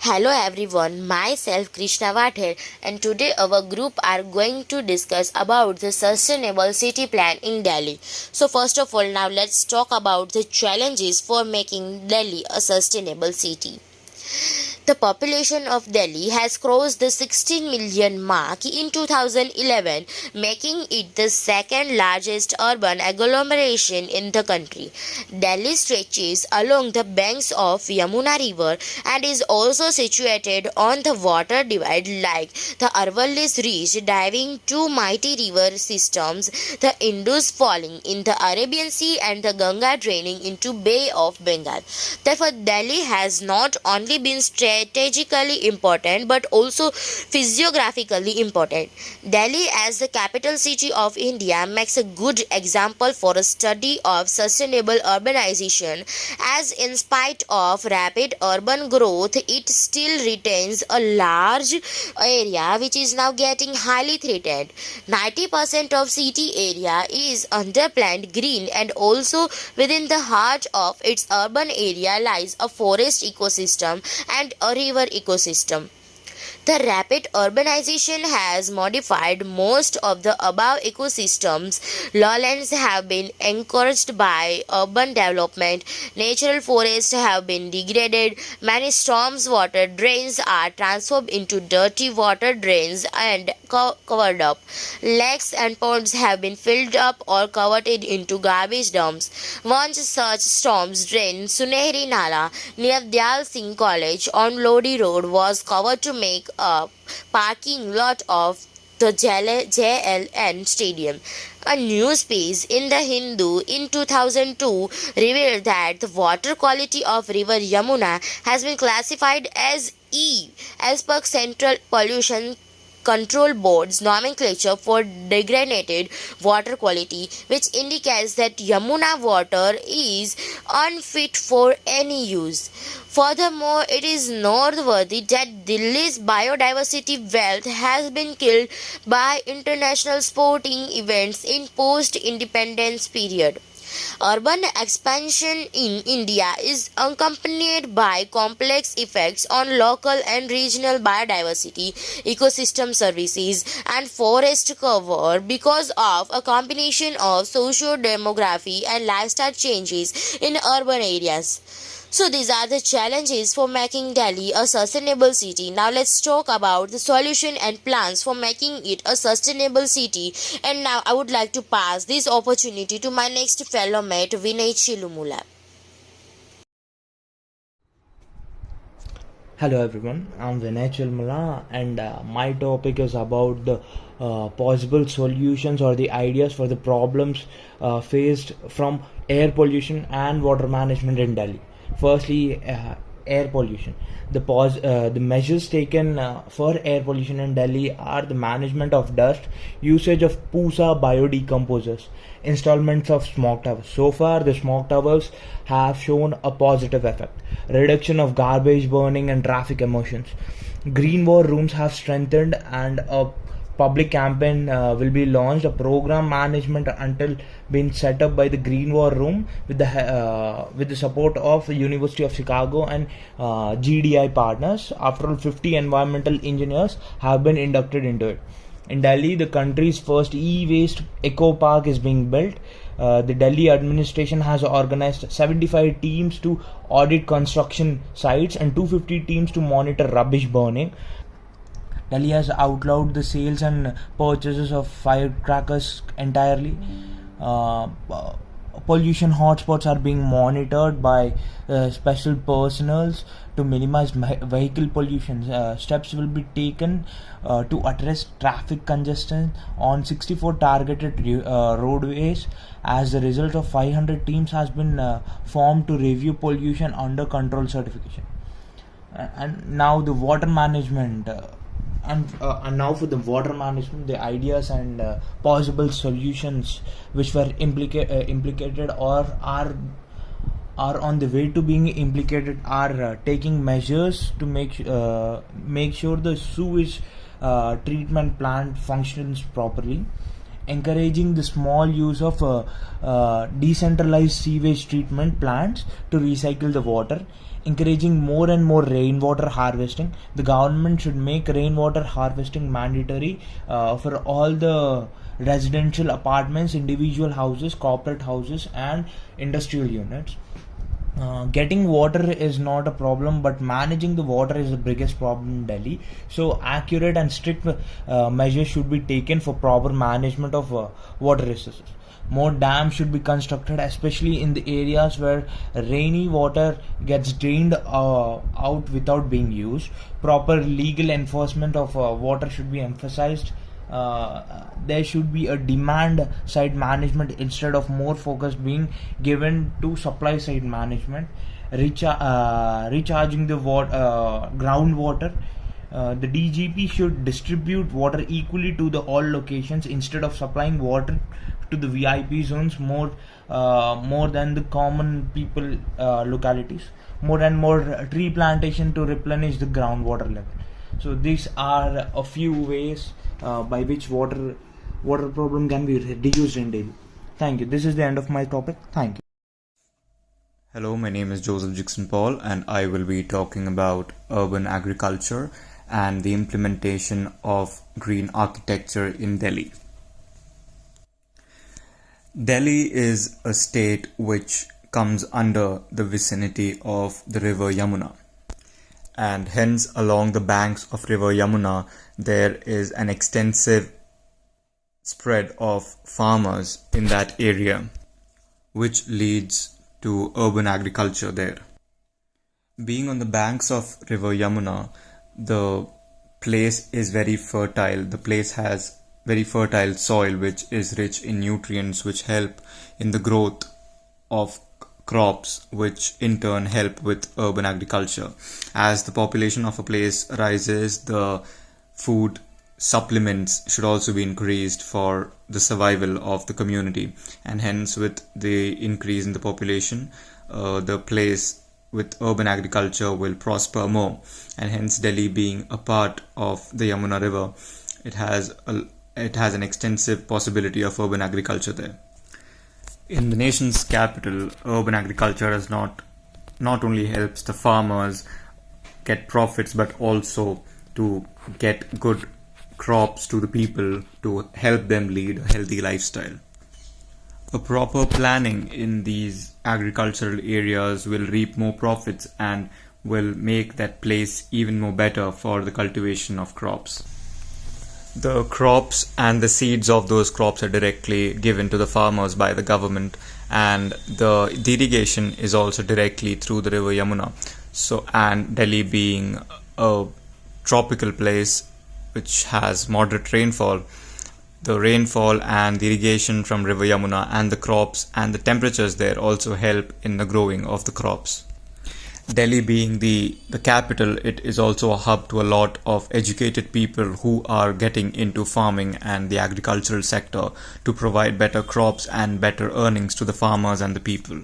Hello everyone, myself Krishna Vathir, and today our group are going to discuss about the sustainable city plan in Delhi. So first of all, now let's talk about the challenges for making Delhi a sustainable city. The population of Delhi has crossed the 16 million mark in 2011, making it the second largest urban agglomeration in the country. Delhi stretches along the banks of Yamuna River and is also situated on the water divide like the Arvallis Ridge diving two mighty river systems, the Indus falling in the Arabian Sea and the Ganga draining into Bay of Bengal. Therefore, Delhi has not only been strategically important but also physiographically important. Delhi, as the capital city of India, makes a good example for a study of sustainable urbanization, as in spite of rapid urban growth, it still retains a large area which is now getting highly threatened. 90% of city area is underplanned green, and also within the heart of its urban area lies a forest ecosystem and a river ecosystem. The rapid urbanization has modified most of the above ecosystems. Lowlands have been encouraged by urban development. Natural forests have been degraded. Many storms water drains are transformed into dirty water drains and covered up. Lakes and ponds have been filled up or converted into garbage dumps. One such storm's drain, Sunehri Nala, near Dyal Singh College on Lodi Road, was covered to make a parking lot of the JLN Stadium. A news piece in the Hindu in 2002 revealed that the water quality of river Yamuna has been classified as E as per Central Pollution Control Board's nomenclature for degraded water quality, which indicates that Yamuna water is unfit for any use. Furthermore, it is noteworthy that Delhi's biodiversity wealth has been killed by international sporting events in post-independence period. Urban expansion in India is accompanied by complex effects on local and regional biodiversity, ecosystem services, and forest cover because of a combination of socio-demography and lifestyle changes in urban areas. So these are the challenges for making Delhi a sustainable city. Now let's talk about the solution and plans for making it a sustainable city. And now I would like to pass this opportunity to my next fellow mate Vinay Chilumula. Hello everyone, I'm Vinay Chilmula and my topic is about the possible solutions or the ideas for the problems faced from air pollution and water management in Delhi. Firstly, air pollution. The measures taken for air pollution in Delhi are the management of dust, usage of Pusa biodecomposers, installments of smog towers. So far, the smog towers have shown a positive effect. Reduction of garbage burning and traffic emissions. Green war rooms have strengthened, and a public campaign will be launched. A program management until been set up by the Green War Room with the support of the University of Chicago and GDI partners. After all, 50 environmental engineers have been inducted into it. In Delhi, the country's first e-waste eco park is being built. The Delhi administration has organized 75 teams to audit construction sites and 250 teams to monitor rubbish burning. Delhi has outlawed the sales and purchases of firecrackers entirely. Pollution hotspots are being monitored by special personnels to minimize vehicle pollution. Steps will be taken to address traffic congestion on 64 targeted roadways. As a result of 500 teams has been formed to review pollution under control certification. And now the water management. And now for the water management, the ideas and possible solutions which were implicated or are on the way to being implicated are taking measures to make sure the sewage treatment plant functions properly, encouraging the small use of decentralized sewage treatment plants to recycle the water, encouraging more and more rainwater harvesting. The government should make rainwater harvesting mandatory for all the residential apartments, individual houses, corporate houses, and industrial units. Getting water is not a problem, but managing the water is the biggest problem in Delhi. So, accurate and strict measures should be taken for proper management of water resources. More dams should be constructed, especially in the areas where rainy water gets drained out without being used. Proper legal enforcement of water should be emphasized. There should be a demand side management instead of more focus being given to supply side management. Recharging the groundwater. The DGP should distribute water equally to the all locations instead of supplying water to the VIP zones more than the common people localities. More and more tree plantation to replenish the groundwater level. So these are a few ways by which water problem can be reduced in Delhi. Thank you. This is the end of my topic. Thank you. Hello, my name is Joseph Jackson Paul, and I will be talking about urban agriculture and the implementation of green architecture in Delhi. Delhi is a state which comes under the vicinity of the river Yamuna, and hence along the banks of river Yamuna there is an extensive spread of farmers in that area, which leads to urban agriculture there. Being on the banks of river Yamuna, the place is very fertile. The place has very fertile soil which is rich in nutrients which help in the growth of crops, which in turn help with urban agriculture. As the population of a place rises, the food supplements should also be increased for the survival of the community, and hence with the increase in the population, the place with urban agriculture will prosper more, and hence Delhi being a part of the Yamuna river, it has an extensive possibility of urban agriculture there. In the nation's capital, urban agriculture has not only helps the farmers get profits, but also to get good crops to the people to help them lead a healthy lifestyle. A proper planning in these agricultural areas will reap more profits and will make that place even more better for the cultivation of crops. The crops and the seeds of those crops are directly given to the farmers by the government, and the irrigation is also directly through the river Yamuna. So, and Delhi being a tropical place which has moderate rainfall, the rainfall and the irrigation from river Yamuna and the crops and the temperatures there also help in the growing of the crops. Delhi being the capital, it is also a hub to a lot of educated people who are getting into farming and the agricultural sector to provide better crops and better earnings to the farmers and the people.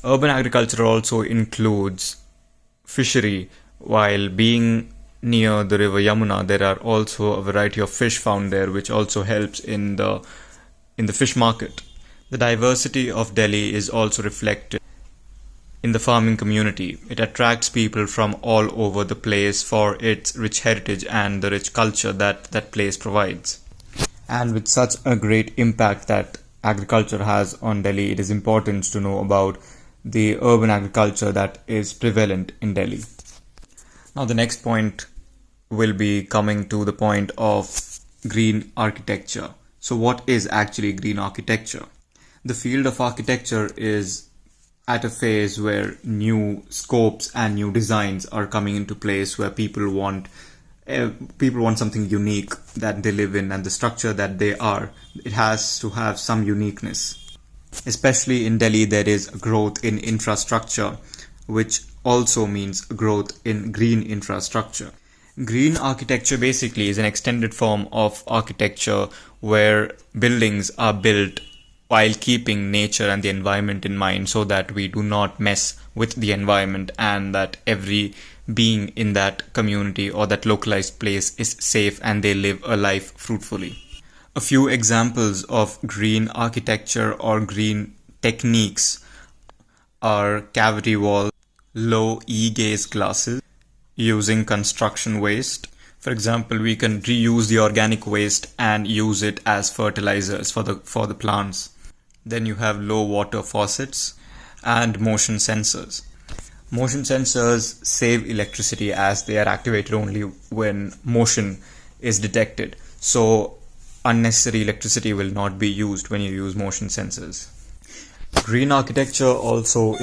Urban agriculture also includes fishery. While being near the river Yamuna, there are also a variety of fish found there, which also helps in the fish market. The diversity of Delhi is also reflected in the farming community. It attracts people from all over the place for its rich heritage and the rich culture that place provides. And with such a great impact that agriculture has on Delhi, it is important to know about the urban agriculture that is prevalent in Delhi. Now the next point will be coming to the point of green architecture. So what is actually green architecture? The field of architecture is at a phase where new scopes and new designs are coming into place, where people want something unique that they live in, and the structure that they are, it has to have some uniqueness. Especially in Delhi, there is a growth in infrastructure, which also means growth in green infrastructure. Green architecture basically is an extended form of architecture where buildings are built while keeping nature and the environment in mind, so that we do not mess with the environment and that every being in that community or that localized place is safe and they live a life fruitfully. A few examples of green architecture or green techniques are cavity walls, low E-gaze glasses, using construction waste. For example, we can reuse the organic waste and use it as fertilizers for the plants. Then you have low water faucets and motion sensors. Motion sensors save electricity as they are activated only when motion is detected. So unnecessary electricity will not be used when you use motion sensors. Green architecture also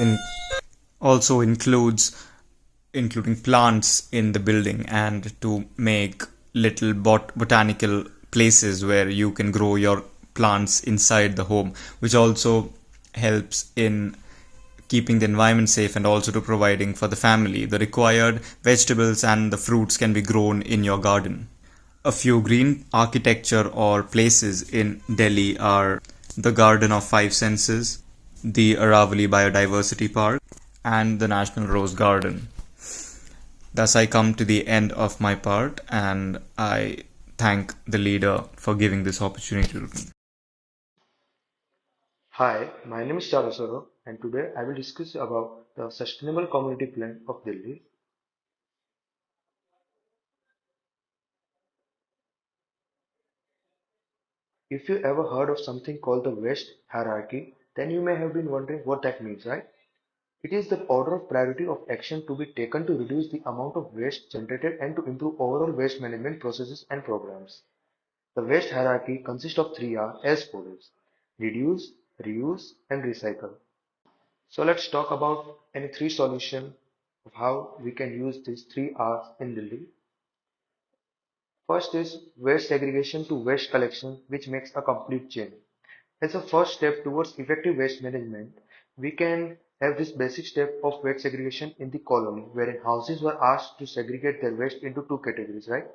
includes including plants in the building and to make little botanical places where you can grow your plants inside the home, which also helps in keeping the environment safe and also to providing for the family. The required vegetables and the fruits can be grown in your garden. A few green architecture or places in Delhi are the Garden of Five Senses, the Aravali Biodiversity Park, and the National Rose Garden. Thus, I come to the end of my part and I thank the leader for giving this opportunity to me. Hi, my name is Charasaro, and today I will discuss about the Sustainable Community Plan of Delhi. If you ever heard of something called the waste hierarchy, then you may have been wondering what that means, right? It is the order of priority of action to be taken to reduce the amount of waste generated and to improve overall waste management processes and programs. The waste hierarchy consists of three R as follows: reduce, reuse, and recycle. So let's talk about any three solution of how we can use these three R's in Delhi. First is waste segregation to waste collection, which makes a complete chain. As a first step towards effective waste management, we can have this basic step of waste segregation in the colony, wherein houses were asked to segregate their waste into two categories, right?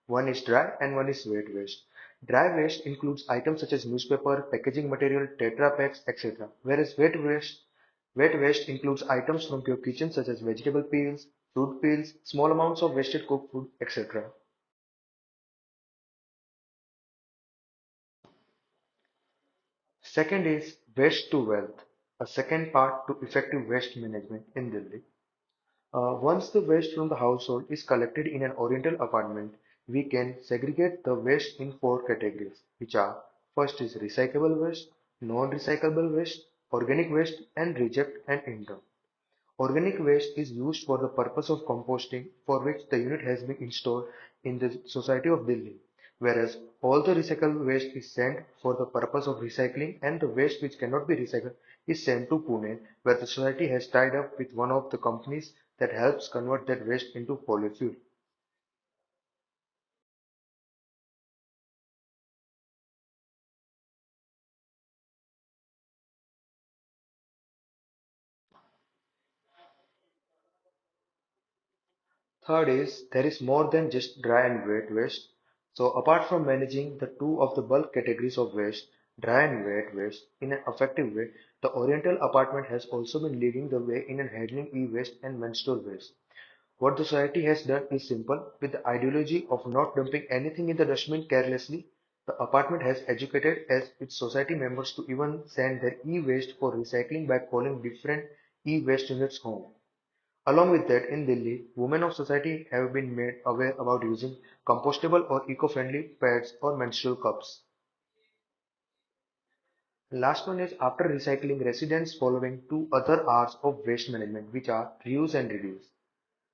One is dry and one is wet waste. Dry waste includes items such as newspaper, packaging material, tetra packs, etc. Whereas wet waste includes items from your kitchen such as vegetable peels, fruit peels, small amounts of wasted cooked food, etc. Second is waste to wealth, a second part to effective waste management in Delhi. Once the waste from the household is collected in an oriental apartment, we can segregate the waste in four categories, which are: first is recyclable waste, non-recyclable waste, organic waste, and reject and intern. Organic waste is used for the purpose of composting, for which the unit has been installed in the Society of Delhi, whereas all the recyclable waste is sent for the purpose of recycling, and the waste which cannot be recycled is sent to Pune, where the society has tied up with one of the companies that helps convert that waste into polyfuel. Third is there is more than just dry and wet waste. So apart from managing the two of the bulk categories of waste, dry and wet waste, in an effective way, the Oriental apartment has also been leading the way in handling e-waste and menstrual waste. What the society has done is simple. With the ideology of not dumping anything in the dustbin carelessly, the apartment has educated as its society members to even send their e-waste for recycling by calling different e-waste units home. Along with that, in Delhi, women of society have been made aware about using compostable or eco-friendly pads or menstrual cups. Last one is after recycling, residents following two other R's of waste management, which are reuse and reduce.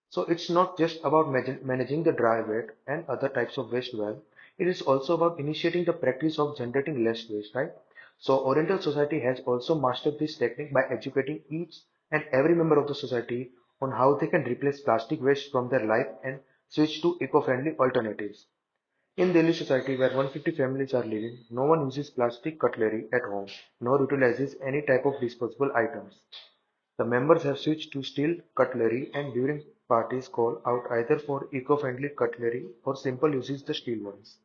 So it's not just about managing the dry wet and other types of waste well. It is also about initiating the practice of generating less waste, right? So Oriental society has also mastered this technique by educating each and every member of the society on how they can replace plastic waste from their life and switch to eco-friendly alternatives. In Delhi society, where 150 families are living, no one uses plastic cutlery at home, nor utilizes any type of disposable items. The members have switched to steel cutlery and during parties call out either for eco-friendly cutlery or simple uses the steel ones.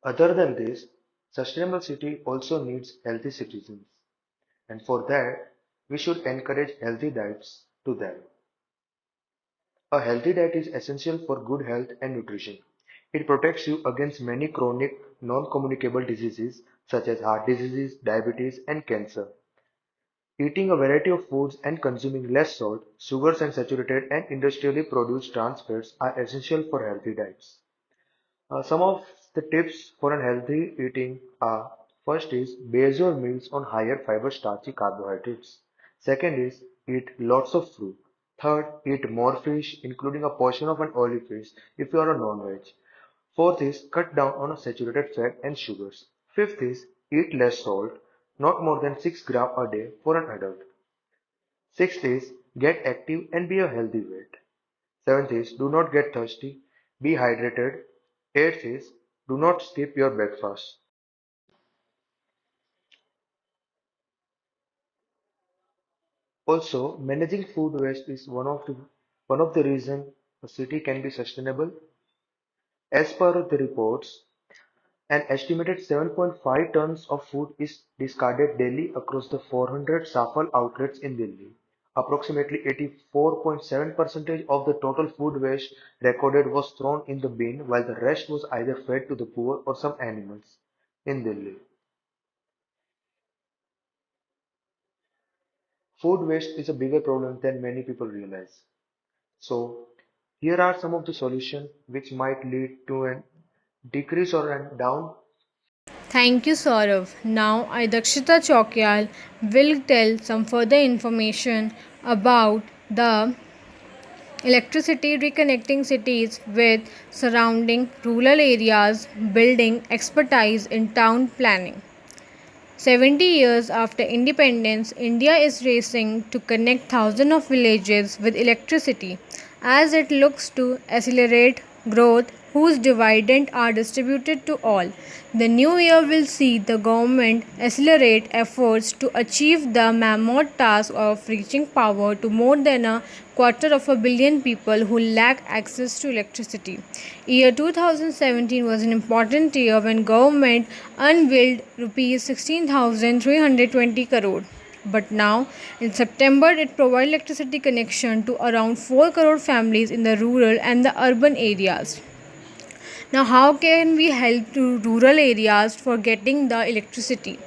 Other than this, sustainable city also needs healthy citizens, and for that we should encourage healthy diets to them. A healthy diet is essential for good health and nutrition. It protects you against many chronic, non-communicable diseases such as heart diseases, diabetes, and cancer. Eating a variety of foods and consuming less salt, sugars, and saturated and industrially produced trans fats are essential for healthy diets. Some of the tips for a healthy eating are: first is base your meals on higher fiber starchy carbohydrates. Second is eat lots of fruit. Third, eat more fish, including a portion of an oily fish if you are a non-veg. Fourth is cut down on saturated fat and sugars. Fifth is eat less salt, not more than 6 grams a day for an adult. Sixth is get active and be a healthy weight. Seventh is do not get thirsty, be hydrated. Eighth is do not skip your breakfast. Also, managing food waste is one of the reasons a city can be sustainable. As per the reports, an estimated 7.5 tons of food is discarded daily across the 400 Safal outlets in Delhi. Approximately 84.7% of the total food waste recorded was thrown in the bin, while the rest was either fed to the poor or some animals in Delhi. Food waste is a bigger problem than many people realize. So, here are some of the solutions which might lead to a decrease or a down. Thank you, Saurav. Now, I, Dakshita Chokyal, will tell some further information about the electricity reconnecting cities with surrounding rural areas, building expertise in town planning. 70 years after independence, India is racing to connect thousands of villages with electricity as it looks to accelerate growth whose dividends are distributed to all. The new year will see the government accelerate efforts to achieve the mammoth task of reaching power to more than a quarter of a billion people who lack access to electricity. Year 2017 was an important year when government unveiled rupees 16,320 crore. But now, in September, it provided electricity connection to around 4 crore families in the rural and the urban areas. Now, how can we help to rural areas for getting the electricity?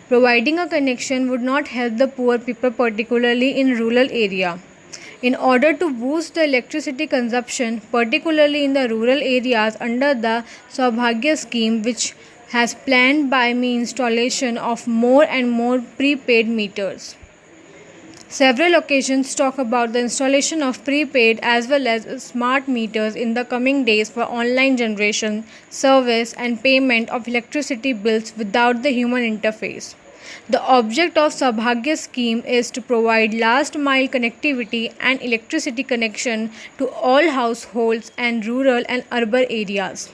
Providing a connection would not help the poor people, particularly in rural area. In order to boost the electricity consumption, particularly in the rural areas, under the Saubhagya scheme, which has planned by me installation of more and more prepaid meters. Several occasions talk about the installation of prepaid as well as smart meters in the coming days for online generation, service and payment of electricity bills without the human interface. The object of Saubhagya scheme is to provide last mile connectivity and electricity connection to all households and rural and urban areas.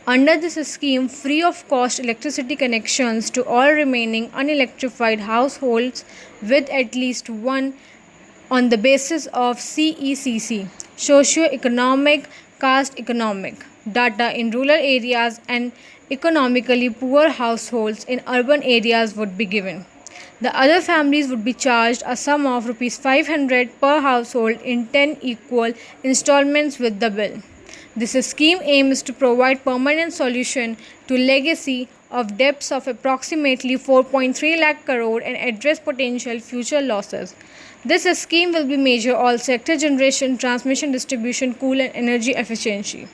Under this scheme, free of cost electricity connections to all remaining unelectrified households with at least one on the basis of CECC, socio-economic, caste economic, data in rural areas and economically poor households in urban areas would be given. The other families would be charged a sum of rupees 500 per household in 10 equal installments with the bill. This scheme aims to provide permanent solution to legacy of debts of approximately 4.3 lakh crore and address potential future losses. This scheme will be measure all sector generation, transmission, distribution, cool and energy efficiency.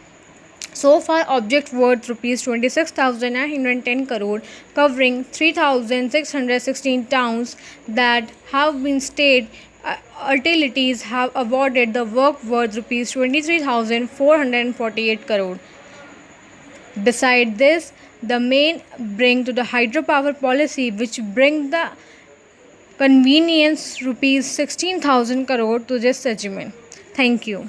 So far, object worth rupees 26,910 crore, covering 3,616 towns that have been state utilities have awarded the work worth rupees 23,448 crore. Beside this, the main bring to the hydropower policy, which bring the convenience rupees 16,000 crore to this segment. Thank you.